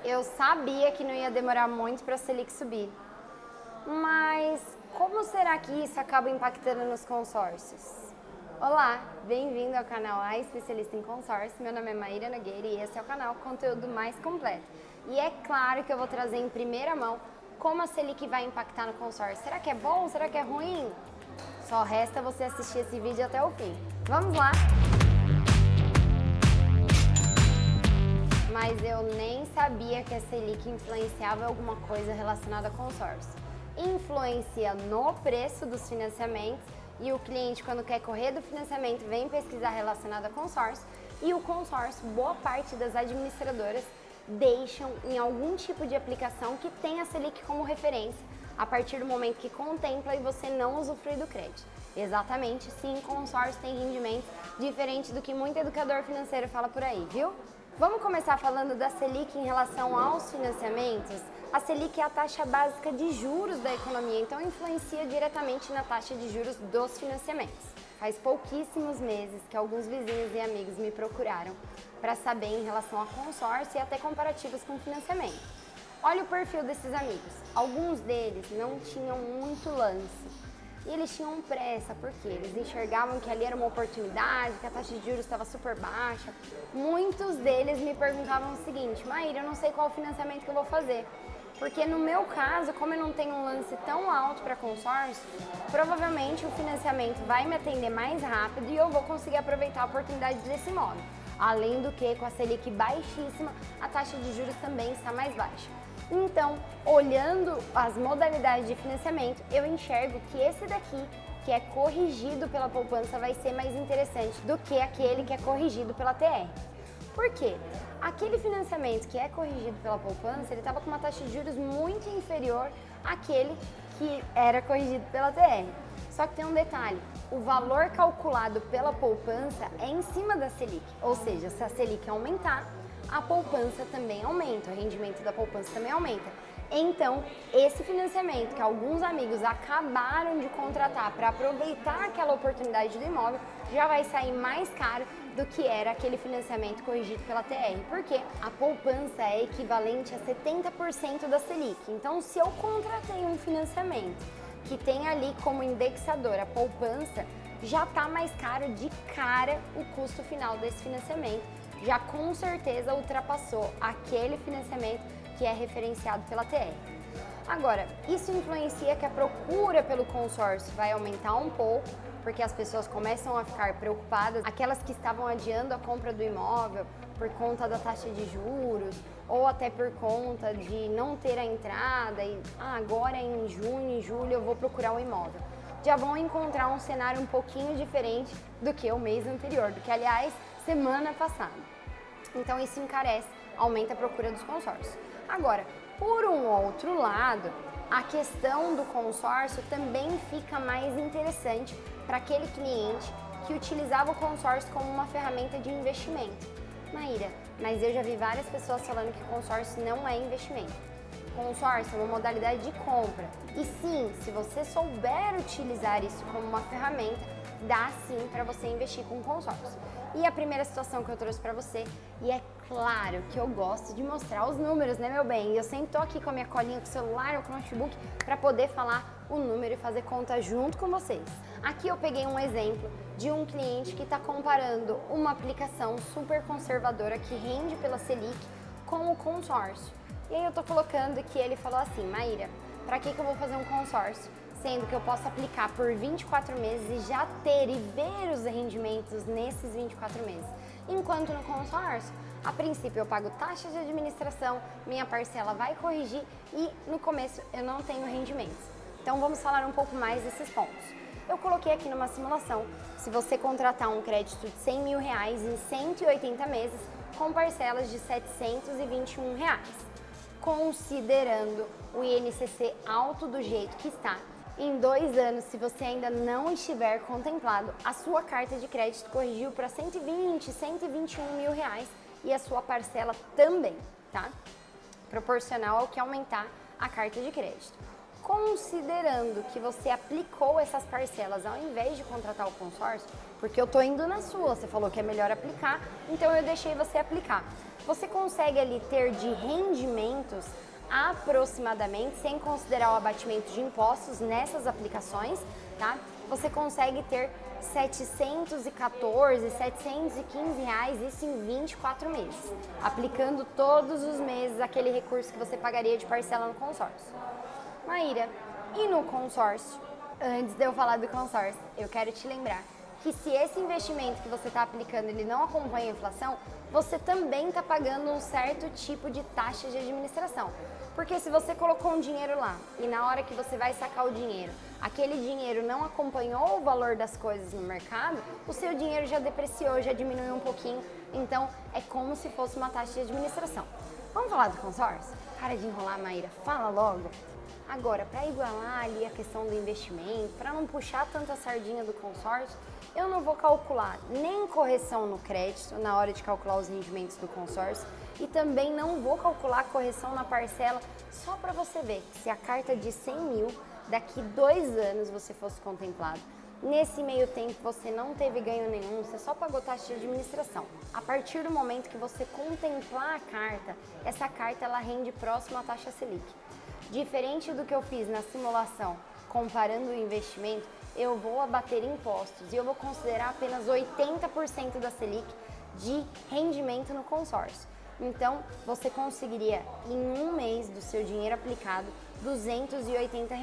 Eu sabia que não ia demorar muito para a Selic subir. Mas como será que isso acaba impactando nos consórcios? Olá, bem-vindo ao canal A Especialista em Consórcio. Meu nome é Maíra Nogueira e esse é o canal Conteúdo Mais Completo. E é claro que eu vou trazer em primeira mão como a Selic vai impactar no consórcio. Será que é bom? Será que é ruim? Só resta você assistir esse vídeo até o fim. Vamos lá! Mas eu nem sabia que a Selic influenciava alguma coisa relacionada a consórcio. Influencia no preço dos financiamentos e o cliente, quando quer correr do financiamento, vem pesquisar relacionado a consórcio, e o consórcio, boa parte das administradoras deixam em algum tipo de aplicação que tem a Selic como referência a partir do momento que contempla e você não usufrui do crédito. Exatamente, sim, consórcio tem rendimentos diferentes do que muito educador financeiro fala por aí, viu? Vamos começar falando da Selic em relação aos financiamentos? A Selic é a taxa básica de juros da economia, então influencia diretamente na taxa de juros dos financiamentos. Faz pouquíssimos meses que alguns vizinhos e amigos me procuraram para saber em relação a consórcio e até comparativos com financiamento. Olha o perfil desses amigos. Alguns deles não tinham muito lance. E eles tinham pressa, porque eles enxergavam que ali era uma oportunidade, que a taxa de juros estava super baixa. Muitos deles me perguntavam o seguinte: Maíra, eu não sei qual o financiamento que eu vou fazer. Porque no meu caso, como eu não tenho um lance tão alto para consórcio, provavelmente o financiamento vai me atender mais rápido e eu vou conseguir aproveitar a oportunidade desse imóvel. Além do que, com a Selic baixíssima, a taxa de juros também está mais baixa. Então, olhando as modalidades de financiamento, eu enxergo que esse daqui, que é corrigido pela poupança, vai ser mais interessante do que aquele que é corrigido pela TR. Por quê? Aquele financiamento que é corrigido pela poupança, ele estava com uma taxa de juros muito inferior àquele que era corrigido pela TR. Só que tem um detalhe, o valor calculado pela poupança é em cima da Selic, ou seja, se a Selic aumentar, a poupança também aumenta, o rendimento da poupança também aumenta. Então, esse financiamento que alguns amigos acabaram de contratar para aproveitar aquela oportunidade do imóvel, já vai sair mais caro do que era aquele financiamento corrigido pela TR, porque a poupança é equivalente a 70% da Selic. Então, se eu contratei um financiamento que tem ali como indexador a poupança, já está mais caro de cara o custo final desse financiamento. Já com certeza ultrapassou aquele financiamento que é referenciado pela TR. Agora, isso influencia que a procura pelo consórcio vai aumentar um pouco, porque as pessoas começam a ficar preocupadas, aquelas que estavam adiando a compra do imóvel por conta da taxa de juros, ou até por conta de não ter a entrada e agora em junho e julho eu vou procurar um imóvel. Já vão encontrar um cenário um pouquinho diferente do que o mês anterior, do que, aliás, semana passada. Então isso encarece, aumenta a procura dos consórcios. Agora, por um outro lado, a questão do consórcio também fica mais interessante para aquele cliente que utilizava o consórcio como uma ferramenta de investimento. Maíra, mas eu já vi várias pessoas falando que consórcio não é investimento. Consórcio é uma modalidade de compra. E sim, se você souber utilizar isso como uma ferramenta, dá sim para você investir com consórcio. E a primeira situação que eu trouxe para você, e é claro que eu gosto de mostrar os números, né, meu bem? Eu sempre tô aqui com a minha colinha, com o celular ou com o notebook para poder falar o número e fazer conta junto com vocês. Aqui eu peguei um exemplo de um cliente que está comparando uma aplicação super conservadora que rende pela Selic com o consórcio. E aí eu tô colocando que ele falou assim: Maíra, para que eu vou fazer um consórcio? Sendo que eu posso aplicar por 24 meses e já ter e ver os rendimentos nesses 24 meses. Enquanto no consórcio, a princípio eu pago taxa de administração, minha parcela vai corrigir e no começo eu não tenho rendimentos. Então vamos falar um pouco mais desses pontos. Eu coloquei aqui numa simulação, se você contratar um crédito de R$100 mil em 180 meses, com parcelas de R$721, considerando o INCC alto do jeito que está, em 2 anos, se você ainda não estiver contemplado, a sua carta de crédito corrigiu para 120, 121 mil reais e a sua parcela também, tá? Proporcional ao que aumentar a carta de crédito. Considerando que você aplicou essas parcelas ao invés de contratar o consórcio, porque eu tô indo na sua, você falou que é melhor aplicar, então eu deixei você aplicar. Você consegue ali ter de rendimentos aproximadamente, sem considerar o abatimento de impostos nessas aplicações, tá? Você consegue ter R$714, R$715, isso em 24 meses, aplicando todos os meses aquele recurso que você pagaria de parcela no consórcio. Maíra, e no consórcio? Antes de eu falar do consórcio, eu quero te lembrar que se esse investimento que você está aplicando ele não acompanha a inflação, você também está pagando um certo tipo de taxa de administração. Porque se você colocou um dinheiro lá e na hora que você vai sacar o dinheiro, aquele dinheiro não acompanhou o valor das coisas no mercado, o seu dinheiro já depreciou, já diminuiu um pouquinho, então é como se fosse uma taxa de administração. Vamos falar do consórcio? Para de enrolar, Maíra, fala logo. Agora, para igualar ali a questão do investimento, para não puxar tanta sardinha do consórcio, eu não vou calcular nem correção no crédito na hora de calcular os rendimentos do consórcio e também não vou calcular correção na parcela só para você ver que se a carta de 100 mil, daqui 2 anos você fosse contemplado, nesse meio tempo você não teve ganho nenhum, você só pagou taxa de administração. A partir do momento que você contemplar a carta, essa carta ela rende próximo à taxa Selic. Diferente do que eu fiz na simulação, comparando o investimento, eu vou abater impostos e eu vou considerar apenas 80% da Selic de rendimento no consórcio. Então, você conseguiria, em um mês do seu dinheiro aplicado, R$280.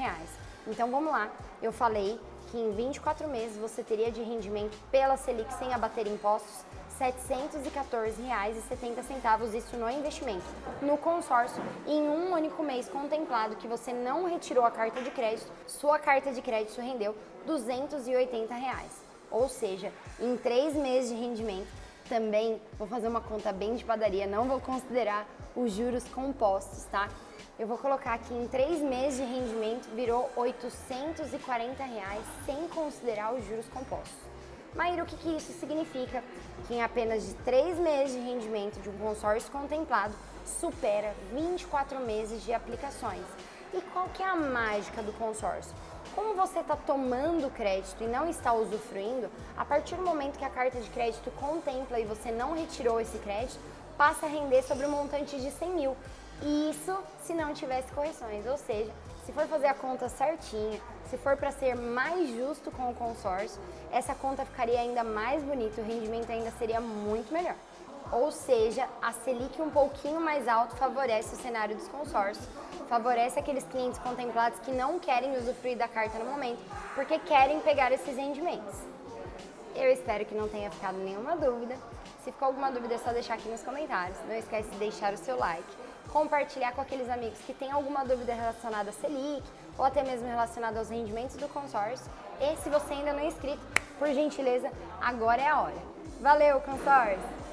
Então, vamos lá, eu falei que em 24 meses você teria de rendimento pela Selic sem abater impostos, R$ 714,70, isso no investimento. No consórcio, em um único mês contemplado que você não retirou a carta de crédito, sua carta de crédito rendeu R$ 280. Ou seja, em 3 meses de rendimento, também vou fazer uma conta bem de padaria, não vou considerar os juros compostos, tá? Eu vou colocar aqui em 3 meses de rendimento, virou R$ 840, sem considerar os juros compostos. Maíra, o que isso significa? Que em apenas de 3 meses de rendimento de um consórcio contemplado, supera 24 meses de aplicações. E qual que é a mágica do consórcio? Como você está tomando crédito e não está usufruindo, a partir do momento que a carta de crédito contempla e você não retirou esse crédito, passa a render sobre o montante de 100 mil. Isso se não tivesse correções, ou seja, se for fazer a conta certinha, se for para ser mais justo com o consórcio, essa conta ficaria ainda mais bonita, o rendimento ainda seria muito melhor. Ou seja, a Selic um pouquinho mais alto favorece o cenário dos consórcios, favorece aqueles clientes contemplados que não querem usufruir da carta no momento, porque querem pegar esses rendimentos. Eu espero que não tenha ficado nenhuma dúvida. Se ficou alguma dúvida é só deixar aqui nos comentários. Não esquece de deixar o seu like, compartilhar com aqueles amigos que têm alguma dúvida relacionada à Selic ou até mesmo relacionada aos rendimentos do consórcio. E se você ainda não é inscrito, por gentileza, agora é a hora. Valeu, consórcio!